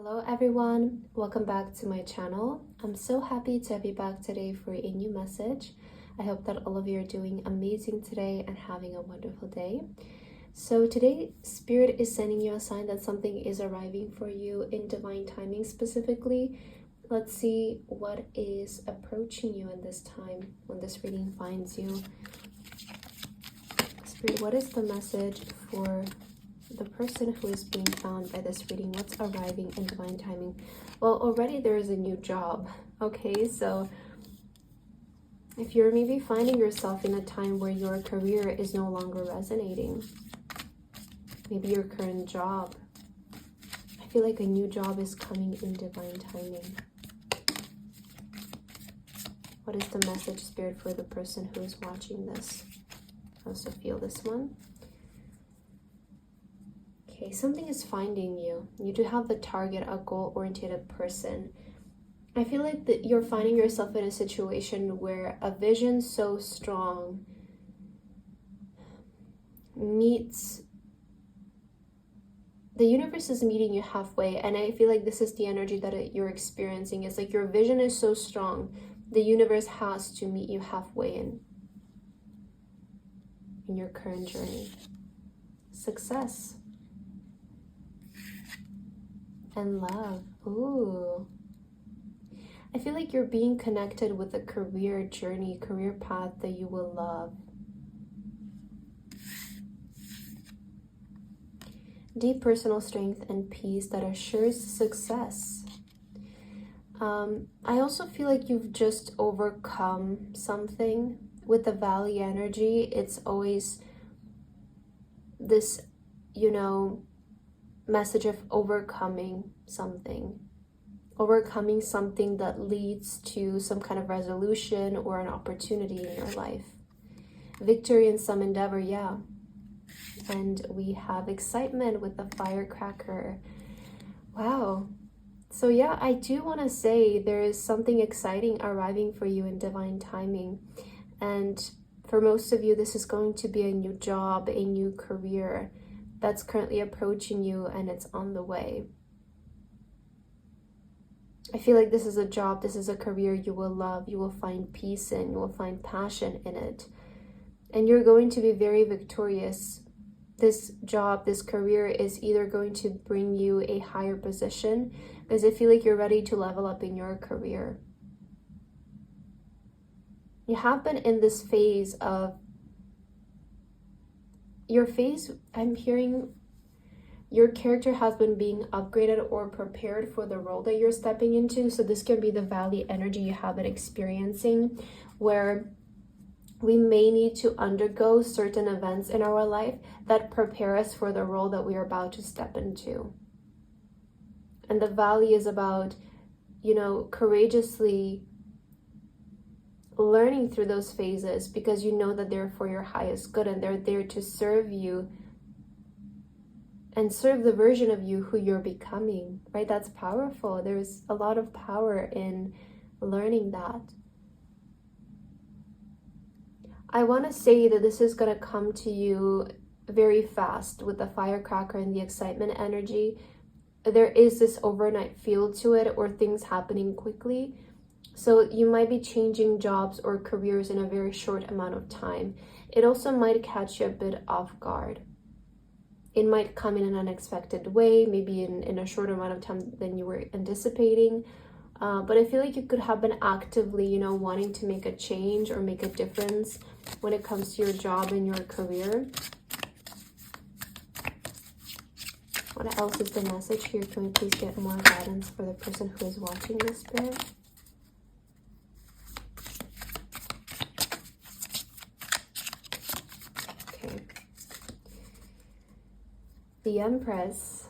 Hello everyone, welcome back to my channel. I'm so happy to have you back today for a new message. I hope that all of you are doing amazing today and having a wonderful day. So today, Spirit is sending you a sign that something is arriving for you in divine timing specifically. Let's see what is approaching you in this time when this reading finds you. Spirit, what is the message for the person who is being found by this reading? What's arriving in divine timing? Well, already there is a new job. Okay, so if you're maybe finding yourself in a time where your career is no longer resonating, maybe your current job, I feel like a new job is coming in divine timing. What is the message, Spirit, for the person who is watching this? I also feel this one. Okay, something is finding you. You do have the target, a goal-oriented person. I feel like that you're finding yourself in a situation where a vision so strong meets, the universe is meeting you halfway, and I feel like this is the energy that you're experiencing. It's like your vision is so strong, the universe has to meet you halfway in your current journey. Success. And love. Ooh. I feel like you're being connected with a career journey, career path that you will love. Deep personal strength and peace that assures success. I also feel like you've just overcome something. With the Valley energy, it's always this, message of overcoming something that leads to some kind of resolution or an opportunity in your life. Victory in some endeavor, yeah. And we have excitement with the firecracker. Wow. So yeah, I do want to say there is something exciting arriving for you in divine timing. And for most of you, this is going to be a new job, a new career that's currently approaching you, and it's on the way. I feel like this is a job, this is a career you will love, you will find peace in, you will find passion in it. And you're going to be very victorious. This job, this career is either going to bring you a higher position, because I feel like you're ready to level up in your career. You have been in this phase of I'm hearing your character has been being upgraded or prepared for the role that you're stepping into. So this can be the Valley energy you have been experiencing, where we may need to undergo certain events in our life that prepare us for the role that we are about to step into. And the Valley is about, courageously learning through those phases, because you know that they're for your highest good and they're there to serve you and serve the version of you who you're becoming, right? That's powerful. There's a lot of power in learning that. I want to say that this is going to come to you very fast with the firecracker and the excitement energy. There is this overnight feel to it, or things happening quickly. So you might be changing jobs or careers in a very short amount of time. It also might catch you a bit off guard. It might come in an unexpected way, maybe in a shorter amount of time than you were anticipating. But I feel like you could have been actively, wanting to make a change or make a difference when it comes to your job and your career. What else is the message here? Can we please get more guidance for the person who is watching this, Spirit? The Empress.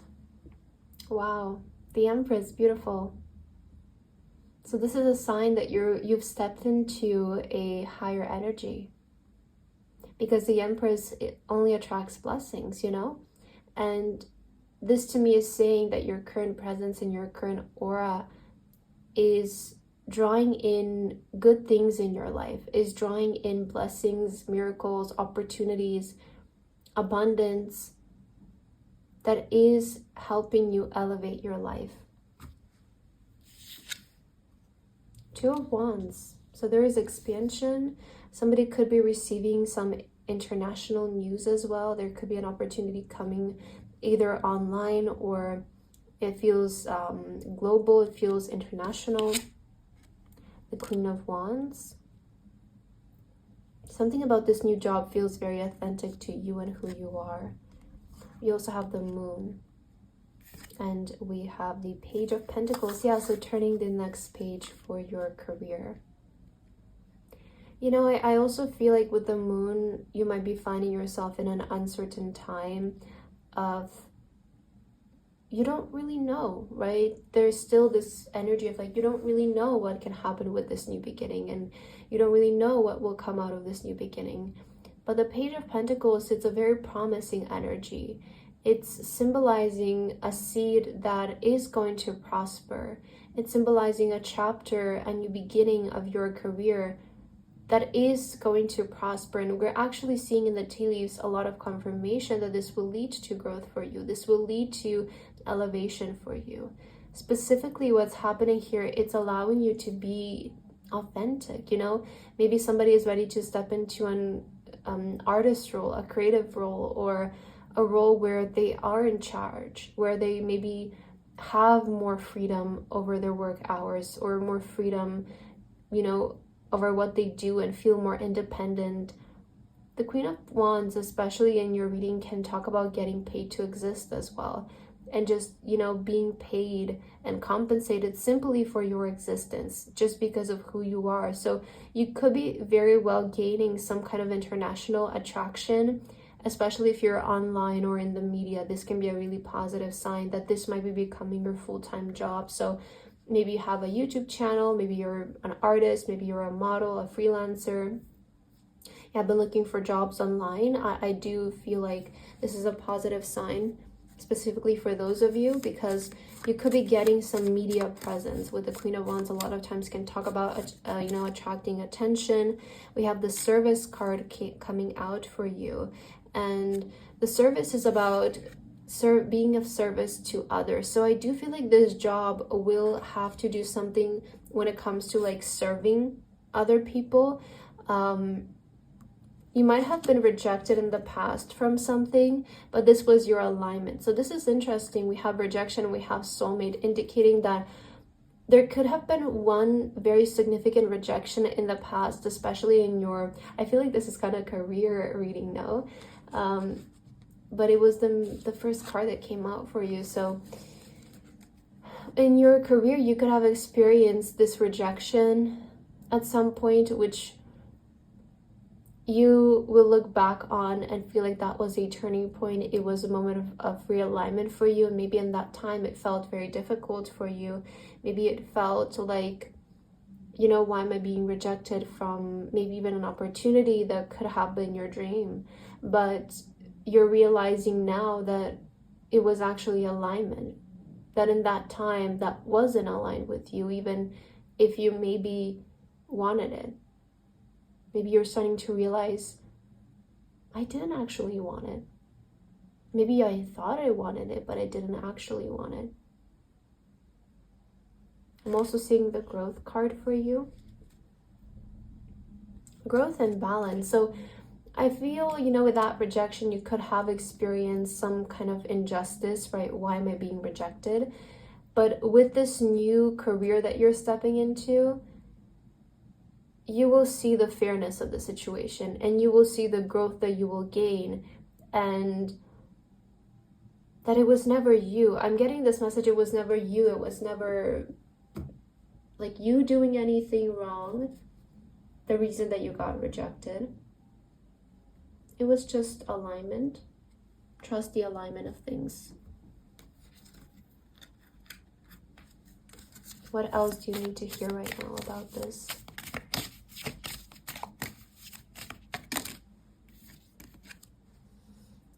Wow, the Empress, beautiful. So this is a sign that you've stepped into a higher energy, because the Empress, it only attracts blessings, And this to me is saying that your current presence and your current aura is drawing in good things in your life, is drawing in blessings, miracles, opportunities, abundance, that is helping you elevate your life. Two of Wands. So there is expansion. Somebody could be receiving some international news as well. There could be an opportunity coming either online, or it feels global, it feels international. The Queen of Wands. Something about this new job feels very authentic to you and who you are. You also have the Moon. And we have the Page of Pentacles. Yeah, so turning the next page for your career. You know, I also feel like with the Moon, you might be finding yourself in an uncertain time of, you don't really know, right? There's still this energy of like, you don't really know what can happen with this new beginning, and you don't really know what will come out of this new beginning. But the Page of Pentacles, it's a very promising energy. It's symbolizing a seed that is going to prosper. It's symbolizing a chapter, a new beginning of your career that is going to prosper. And we're actually seeing in the tea leaves a lot of confirmation that this will lead to growth for you. This will lead to elevation for you. Specifically, what's happening here, it's allowing you to be authentic. You know, maybe somebody is ready to step into an artist role, a creative role, or a role where they are in charge, where they maybe have more freedom over their work hours, or more freedom, you know, over what they do, and feel more independent. The Queen of Wands, especially in your reading, can talk about getting paid to exist as well. And just, you know, being paid and compensated simply for your existence, just because of who you are. So you could be very well gaining some kind of international attraction, especially if you're online or in the media. This can be a really positive sign that this might be becoming your full-time job. So maybe you have a YouTube channel, maybe you're an artist, maybe you're a model, a freelancer. Yeah, I've been looking for jobs online. I do feel like this is a positive sign, specifically for those of you, because you could be getting some media presence. With the Queen of Wands, a lot of times can talk about you know, attracting attention. We have the Service card coming out for you, and the service is about being of service to others. So I do feel like this job will have to do something when it comes to like serving other people. You might have been rejected in the past from something, but this was your alignment. So this is interesting. We have rejection, we have soulmate, indicating that there could have been one very significant rejection in the past, especially in your, I feel like this is kind of career reading now. But it was the first card that came out for you. So in your career, you could have experienced this rejection at some point, which you will look back on and feel like that was a turning point. It was a moment of realignment for you. And maybe in that time, it felt very difficult for you. Maybe it felt like, you know, why am I being rejected from maybe even an opportunity that could have been your dream? But you're realizing now that it was actually alignment, that in that time that wasn't aligned with you, even if you maybe wanted it. Maybe you're starting to realize, I didn't actually want it. Maybe I thought I wanted it, but I didn't actually want it. I'm also seeing the Growth card for you. Growth and balance. So I feel, you know, with that rejection, you could have experienced some kind of injustice, right? Why am I being rejected? But with this new career that you're stepping into, you will see the fairness of the situation, and you will see the growth that you will gain, and that it was never you. I'm getting this message, it was never you. It was never like you doing anything wrong, the reason that you got rejected. It was just alignment. Trust the alignment of things. What else do you need to hear right now about this?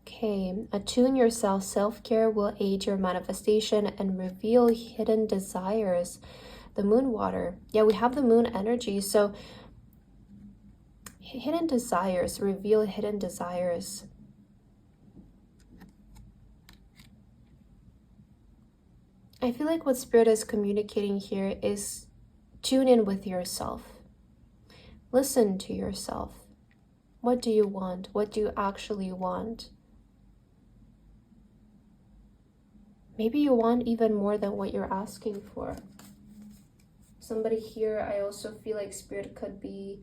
Okay, attune yourself. Self-care will aid your manifestation and reveal hidden desires. The moon water. Yeah, we have the moon energy. So hidden desires, reveal hidden desires. I feel like what Spirit is communicating here is tune in with yourself. Listen to yourself. What do you want? What do you actually want? Maybe you want even more than what you're asking for. Somebody here, I also feel like Spirit could be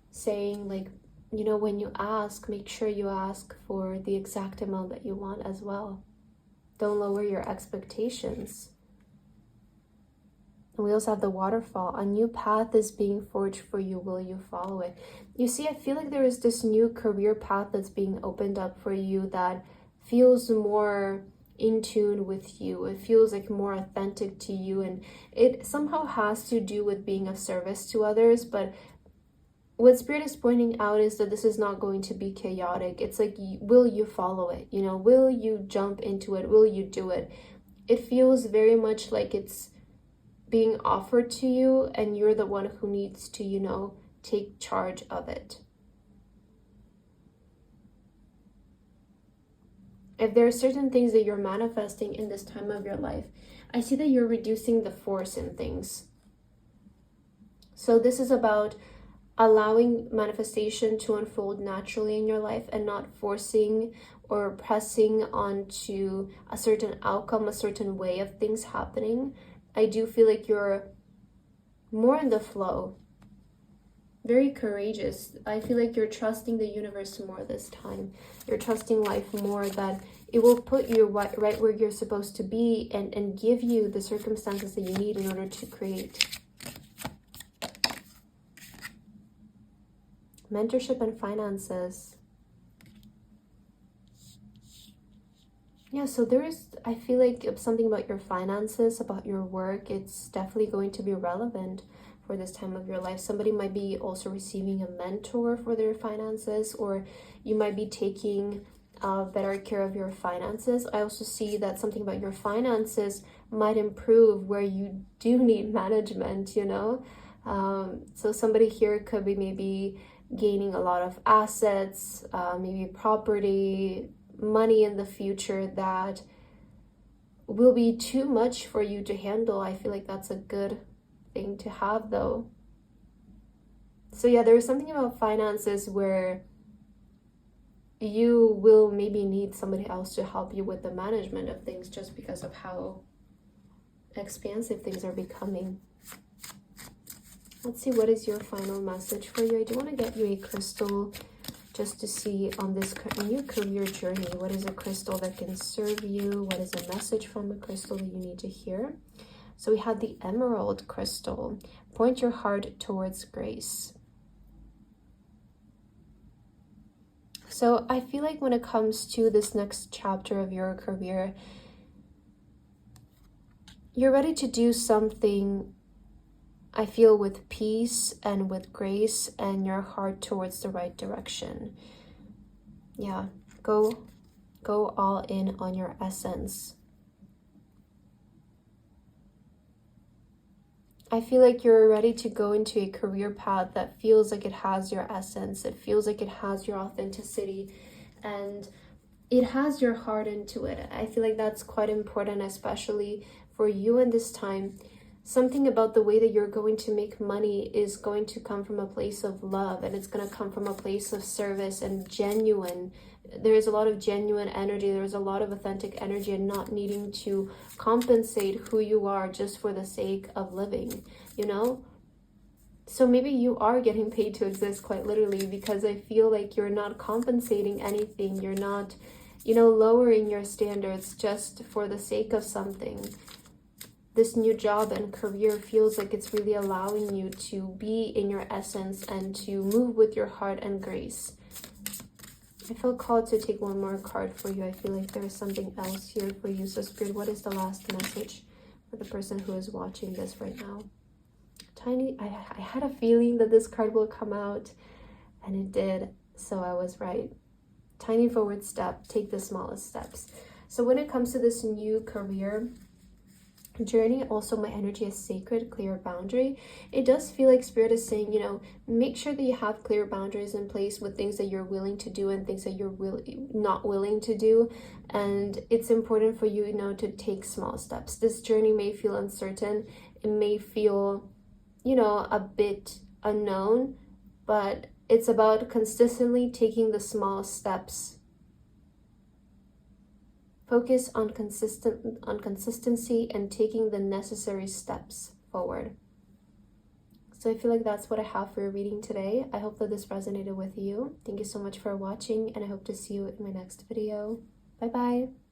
saying, like, you know, when you ask, make sure you ask for the exact amount that you want as well. Don't lower your expectations. And we also have the waterfall. A new path is being forged for you. Will you follow it? You see, I feel like there is this new career path that's being opened up for you that feels more in tune with you. It feels like more authentic to you. And it somehow has to do with being of service to others. But what Spirit is pointing out is that this is not going to be chaotic. It's like, will you follow it? You know, will you jump into it? Will you do it? It feels very much like it's being offered to you and you're the one who needs to, you know, take charge of it. If there are certain things that you're manifesting in this time of your life, I see that you're reducing the force in things. So this is about allowing manifestation to unfold naturally in your life and not forcing or pressing onto a certain outcome, a certain way of things happening. I do feel like you're more in the flow, very courageous. I feel like you're trusting the universe more this time. You're trusting life more, that it will put you right where you're supposed to be and give you the circumstances that you need in order to create. Mentorship and finances. Yeah, so there is, I feel like something about your finances, about your work, it's definitely going to be relevant for this time of your life. Somebody might be also receiving a mentor for their finances, or you might be taking better care of your finances. I also see that something about your finances might improve where you do need management, you know? So somebody here could be maybe gaining a lot of assets, maybe property, money in the future that will be too much for you to handle. I feel like that's a good thing to have, though. So yeah, there's something about finances where you will maybe need somebody else to help you with the management of things, just because of how expansive things are becoming. Let's see, what is your final message for you? I do want to get you a crystal just to see on this new career journey, what is a crystal that can serve you? What is a message from a crystal that you need to hear? So we have the emerald crystal. Point your heart towards grace. So I feel like when it comes to this next chapter of your career, you're ready to do something, I feel, with peace and with grace and your heart towards the right direction. Yeah, go all in on your essence. I feel like you're ready to go into a career path that feels like it has your essence. It feels like it has your authenticity and it has your heart into it. I feel like that's quite important, especially for you in this time. Something about the way that you're going to make money is going to come from a place of love, and it's going to come from a place of service and genuine. There's a lot of genuine energy. There's a lot of authentic energy, and not needing to compensate who you are just for the sake of living, you know? So maybe you are getting paid to exist, quite literally, because I feel like you're not compensating anything. You're not, you know, lowering your standards just for the sake of something. This new job and career feels like it's really allowing you to be in your essence and to move with your heart and grace. I feel called to take one more card for you. I feel like there's something else here for you. So Spirit, what is the last message for the person who is watching this right now? Tiny, I had a feeling that this card will come out, and it did. So I was right. Tiny forward step, take the smallest steps. So when it comes to this new career journey, also my energy is sacred, clear boundary. It does feel like Spirit is saying, you know, make sure that you have clear boundaries in place with things that you're willing to do and things that you're not willing to do. And it's important for you, you know, to take small steps. This journey may feel uncertain. It may feel you know, a bit unknown, but it's about consistently taking the small steps. Focus on consistency and taking the necessary steps forward. So I feel like that's what I have for your reading today. I hope that this resonated with you. Thank you so much for watching, and I hope to see you in my next video. Bye bye.